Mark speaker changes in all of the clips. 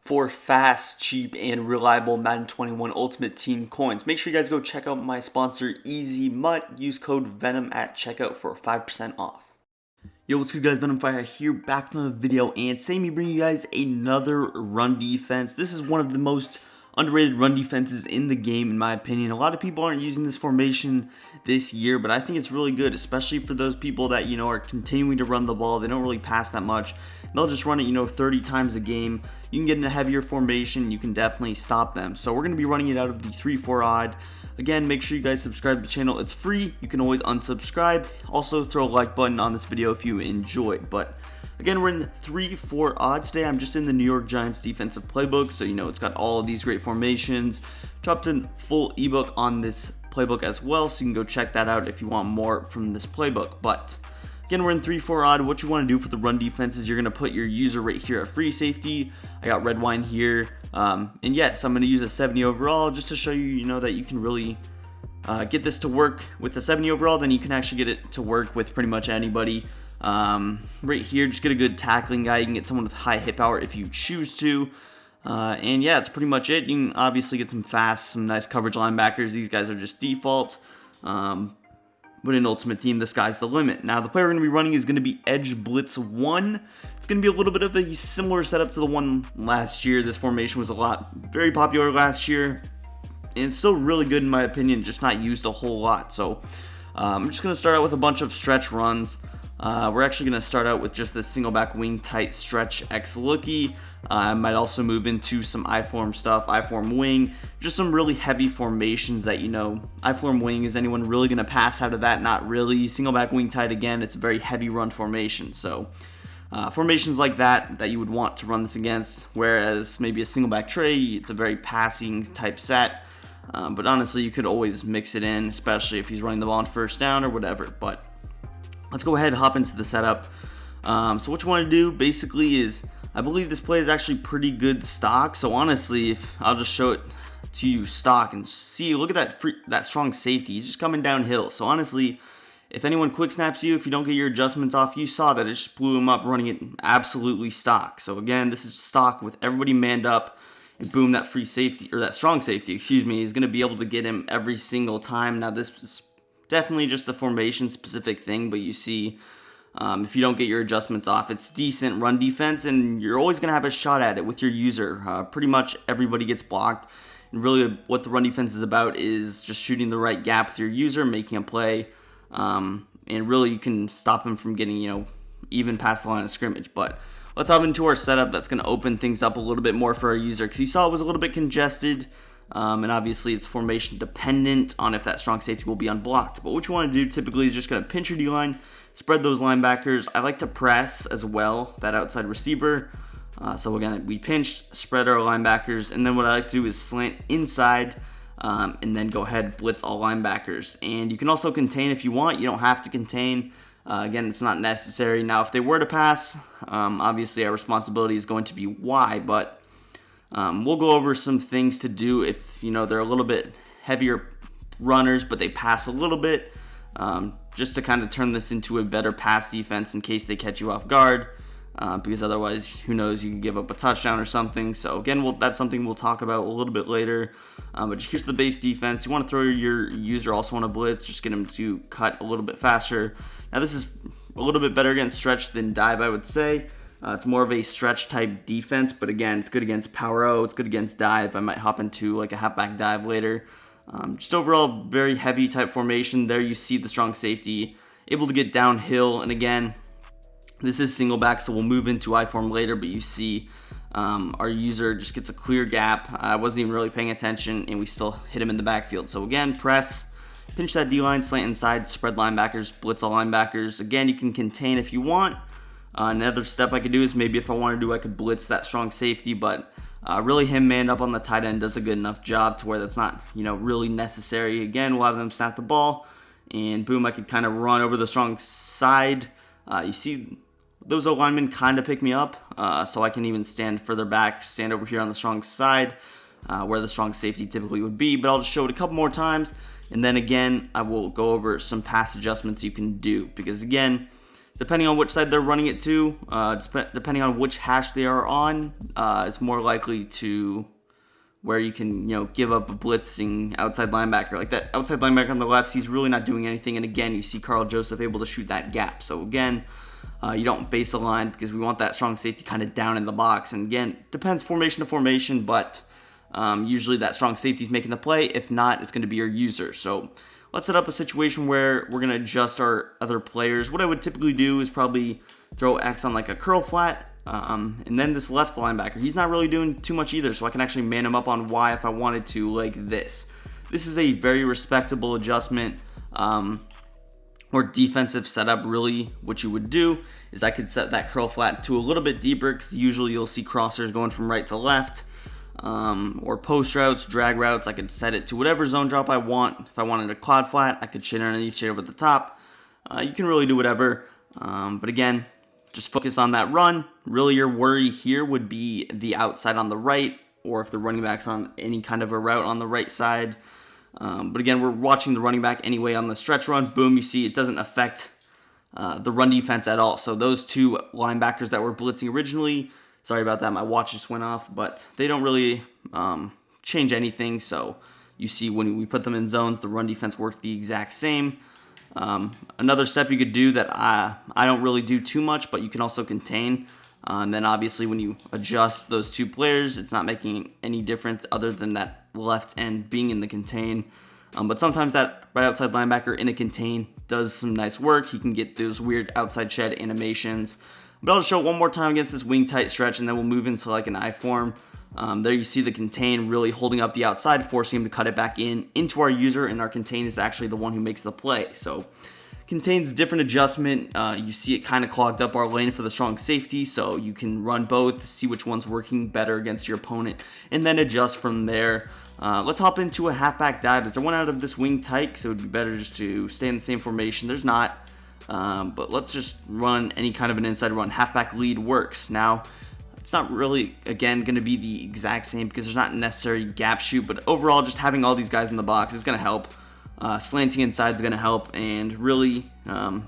Speaker 1: for fast, cheap, and reliable Madden 21 Ultimate Team coins. Make sure you guys go check out my sponsor, Easy Mutt. Use code VENOM at checkout for 5% off. Yo, what's good guys, Venom Fire here, back from the video, and today me bringing you guys another run defense. This is one of the most underrated run defenses in the game, in my opinion. A lot of people aren't using this formation this year, but I think it's really good, especially for those people that, are continuing to run the ball. They don't really pass that much. They'll just run it, 30 times a game. You can get in a heavier formation, you can definitely stop them. So we're going to be running it out of the 3-4 odd. Again, make sure you guys subscribe to the channel. It's free. You can always unsubscribe. Also, throw a like button on this video if you enjoyed. But again, we're in the 3-4 odds today. I'm just in the New York Giants defensive playbook. So, it's got all of these great formations. Dropped a full ebook on this playbook as well. So you can go check that out if you want more from this playbook. But again, we're in 3-4 odd. What you want to do for the run defense is you're going to put your user right here at free safety. I got red wine here. And yes, I'm going to use a 70 overall just to show you, that you can really get this to work with the 70 overall. Then you can actually get it to work with pretty much anybody. Right here, just get a good tackling guy. You can get someone with high hit power if you choose to. And yeah, that's pretty much it. You can obviously get some nice coverage linebackers. These guys are just default. But in Ultimate Team, the sky's the limit. Now, the player we're going to be running is going to be Edge Blitz 1. It's going to be a little bit of a similar setup to the one last year. This formation was very popular last year. And it's still really good in my opinion, just not used a whole lot. So, I'm just going to start out with a bunch of stretch runs. We're actually going to start out with just this single back wing tight stretch X looky. I might also move into some I-form stuff, I-form wing, just some really heavy formations that, I-form wing, is anyone really going to pass out of that? Not really. Single back wing tight, again, it's a very heavy run formation. So formations like that you would want to run this against, whereas maybe a single back tray, it's a very passing type set. But honestly, you could always mix it in, especially if he's running the ball on first down or whatever. But let's go ahead and hop into the setup. So what you want to do basically is, I believe this play is actually pretty good stock. So honestly, if I'll just show it to you stock and see, look at that strong safety. He's just coming downhill. So honestly, if anyone quick snaps you, if you don't get your adjustments off, you saw that it just blew him up running it absolutely stock. So again, this is stock with everybody manned up. And boom, that free safety, or that strong safety, excuse me, is going to be able to get him every single time. Now this is definitely just a formation specific thing, but you see, if you don't get your adjustments off, it's decent run defense, and you're always going to have a shot at it with your user. Pretty much everybody gets blocked, and really what the run defense is about is just shooting the right gap with your user, making a play, and really you can stop him from getting, even past the line of scrimmage. But let's hop into our setup that's going to open things up a little bit more for our user, because you saw it was a little bit congested. And obviously it's formation dependent on if that strong safety will be unblocked. But what you want to do typically is just going to pinch your D-line, spread those linebackers. I like to press as well, that outside receiver. So again, we pinched, spread our linebackers, and then what I like to do is slant inside, and then go ahead, blitz all linebackers. And you can also contain if you want. You don't have to contain. Again, it's not necessary. Now, if they were to pass, obviously our responsibility is going to be why, but we'll go over some things to do if, they're a little bit heavier runners, but they pass a little bit, just to kind of turn this into a better pass defense in case they catch you off guard, because otherwise, who knows, you can give up a touchdown or something. So again, that's something we'll talk about a little bit later, but here's the base defense. You want to throw your user also on a blitz, just get him to cut a little bit faster. Now this is a little bit better against stretch than dive, I would say. It's more of a stretch type defense, but again, it's good against power O, it's good against dive. I might hop into like a halfback dive later. Just overall, very heavy type formation. There you see the strong safety, able to get downhill. And again, this is single back, so we'll move into I-form later, but you see our user just gets a clear gap. I wasn't even really paying attention, and we still hit him in the backfield. So again, press, pinch that D-line, slant inside, spread linebackers, blitz all linebackers. Again, you can contain if you want. Another step I could do is maybe if I wanted to, I could blitz that strong safety, but really him manned up on the tight end does a good enough job to where that's not, really necessary. Again, we'll have them snap the ball, and boom, I could kind of run over the strong side. You see those O-linemen kind of pick me up, so I can even stand further back, stand over here on the strong side, where the strong safety typically would be, but I'll just show it a couple more times, and then again, I will go over some pass adjustments you can do, because again, Depending on which side they're running it to, depending on which hash they are on, it's more likely to where you can, give up a blitzing outside linebacker. Like that outside linebacker on the left, he's really not doing anything. And again, you see Karl Joseph able to shoot that gap. So again, you don't base a line because we want that strong safety kind of down in the box. And again, depends formation to formation, but usually that strong safety is making the play. If not, it's going to be your user. So let's set up a situation where we're going to adjust our other players. What I would typically do is probably throw X on like a curl flat. And then this left linebacker, he's not really doing too much either, so I can actually man him up on Y if I wanted to, like this. This is a very respectable adjustment or defensive setup. Really, what you would do is I could set that curl flat to a little bit deeper, because usually you'll see crossers going from right to left, or post routes, drag routes. I could set it to whatever zone drop I want. If I wanted a cloud flat, I could shade underneath, shade over the top. You can really do whatever, but again, just focus on that run. Really, your worry here would be the outside on the right, or if the running back's on any kind of a route on the right side. But again, we're watching the running back anyway on the stretch run. Boom, you see it doesn't affect the run defense at all. So those two linebackers that were blitzing originally, sorry about that, my watch just went off, but they don't really change anything. So you see when we put them in zones, the run defense works the exact same. Another step you could do that I don't really do too much, but you can also contain. And then obviously when you adjust those two players, it's not making any difference other than that left end being in the contain. But sometimes that right outside linebacker in a contain does some nice work. He can get those weird outside shed animations. But I'll just show it one more time against this wing tight stretch, and then we'll move into like an I form. There you see the contain really holding up the outside, forcing him to cut it back into our user, and our contain is actually the one who makes the play. So contains different adjustment. You see it kind of clogged up our lane for the strong safety, so you can run both, see which one's working better against your opponent, and then adjust from there. Let's hop into a halfback dive. Is there one out of this wing tight? So it would be better just to stay in the same formation. There's not, but let's just run any kind of an inside run. Halfback lead works. Now, it's not really, again, going to be the exact same because there's not necessary gap shoot, but overall, just having all these guys in the box is going to help. Slanting inside is going to help, and really,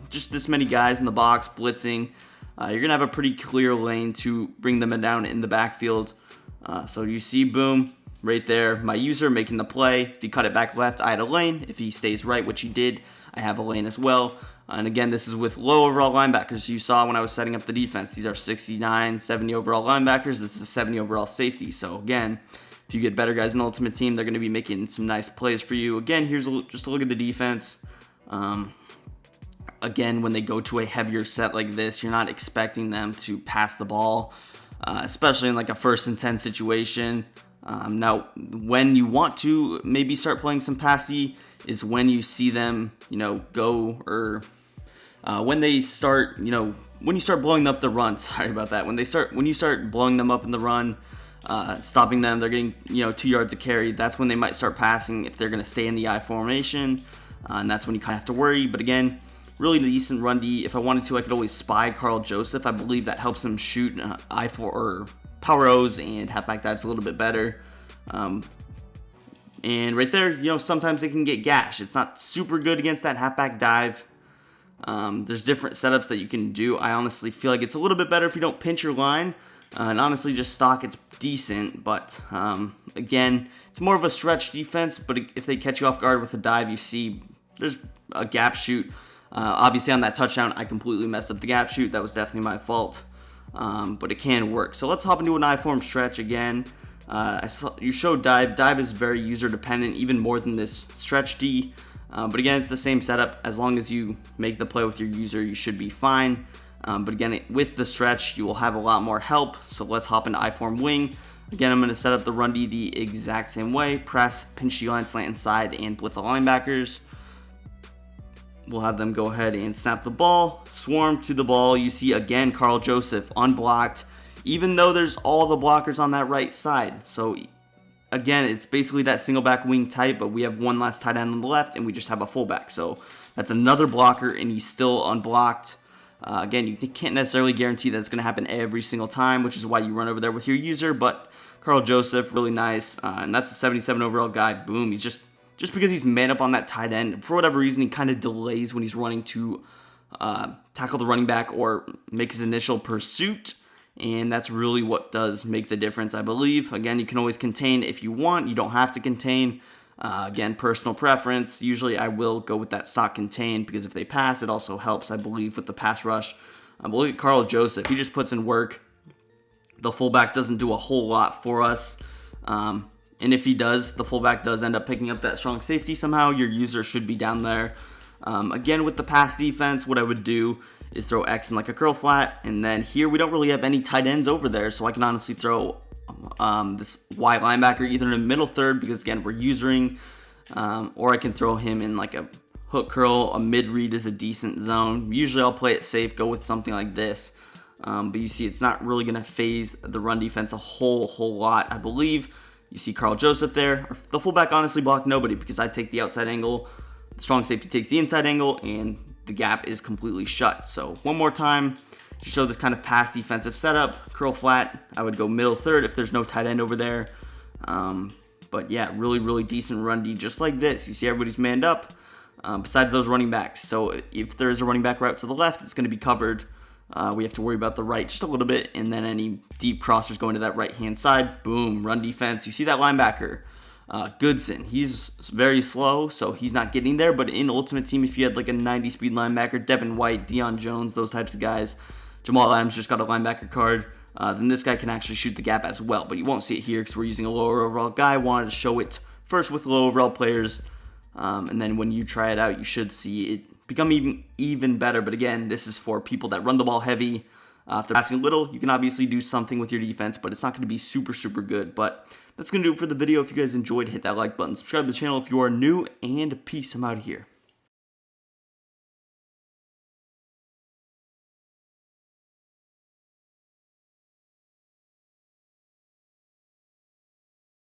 Speaker 1: just this many guys in the box blitzing, you're going to have a pretty clear lane to bring them down in the backfield. So you see, boom, right there, my user making the play. If he cut it back left, I had a lane. If he stays right, which he did, I have a lane as well. And again, this is with low overall linebackers. You saw when I was setting up the defense, these are 69, 70 overall linebackers. This is a 70 overall safety. So again, if you get better guys in the Ultimate Team, they're going to be making some nice plays for you. Again, here's just a look at the defense. Again, when they go to a heavier set like this, you're not expecting them to pass the ball, especially in like a 1st and 10 situation. Now, when you want to maybe start playing some passy is when you see them, go, or when they start, when you start blowing up the run. Sorry about that. When you start blowing them up in the run, stopping them, they're getting 2 yards of carry. That's when they might start passing if they're going to stay in the I formation, and that's when you kind of have to worry. But again, really decent run D. If I wanted to, I could always spy Karl Joseph. I believe that helps him shoot I4 or power O's and halfback dives a little bit better. And right there, sometimes they can get gash. It's not super good against that halfback dive. There's different setups that you can do. I honestly feel like it's a little bit better if you don't pinch your line. And honestly, just stock, it's decent. But again, it's more of a stretch defense. But if they catch you off guard with a dive, you see there's a gap shoot. Obviously, on that touchdown, I completely messed up the gap shoot. That was definitely my fault. But it can work. So let's hop into an I-form stretch again. You showed dive. Dive is very user dependent, even more than this stretch D. But again, it's the same setup. As long as you make the play with your user, you should be fine. But again, with the stretch, you will have a lot more help. So let's hop into I-form wing. Again, I'm going to set up the run D the exact same way. Press, pinch D line, slant inside, and blitz the linebackers. We'll have them go ahead and snap the ball, swarm to the ball. You see, again, Karl Joseph unblocked, even though there's all the blockers on that right side. So, again, it's basically that single back wing type, but we have one last tight end on the left, and we just have a fullback. So, that's another blocker, and he's still unblocked. Again, you can't necessarily guarantee that it's going to happen every single time, which is why you run over there with your user, but Karl Joseph, really nice. And that's a 77 overall guy. Boom, he's just because he's man up on that tight end, for whatever reason, he kind of delays when he's running to tackle the running back or make his initial pursuit. And that's really what does make the difference, I believe. Again, you can always contain if you want. You don't have to contain. Again, personal preference. Usually I will go with that stock contain because if they pass, it also helps, I believe, with the pass rush. But look at Carl Joseph. He just puts in work. The fullback doesn't do a whole lot for us. And if he does, the fullback does end up picking up that strong safety somehow. Your user should be down there. Again, with the pass defense, what I would do is throw X in like a curl flat. And then here we don't really have any tight ends over there. So I can honestly throw this Y linebacker either in the middle third because, again, we're usering. Or I can throw him in like a hook curl. A mid read is a decent zone. Usually I'll play it safe, go with something like this. But you see it's not really going to phase the run defense a whole lot, I believe. You see Carl Joseph there. The fullback honestly blocked nobody because I take the outside angle. The strong safety takes the inside angle, and the gap is completely shut. So one more time to show this kind of pass defensive setup. Curl flat. I would go middle third if there's no tight end over there. But yeah, really decent run D just like this. You see everybody's manned up besides those running backs. So if there is a running back route to the left, it's going to be covered. We have to worry about the right just a little bit, and then any deep crossers going to that right-hand side. Boom, run defense. You see that linebacker, Goodson. He's very slow, so he's not getting there, but in Ultimate Team, if you had like a 90-speed linebacker, Devin White, Deion Jones, those types of guys, Jamal Adams just got a linebacker card, then this guy can actually shoot the gap as well, but you won't see it here because we're using a lower overall guy. Wanted to show it first with low overall players, and then when you try it out, you should see it become even better. But again, this is for people that run the ball heavy. If they're passing a little, you can obviously do something with your defense, but it's not going to be super good. But that's going to do it for the video. If you guys enjoyed, hit that like button, subscribe to the channel if you are new, and peace. I'm out of here.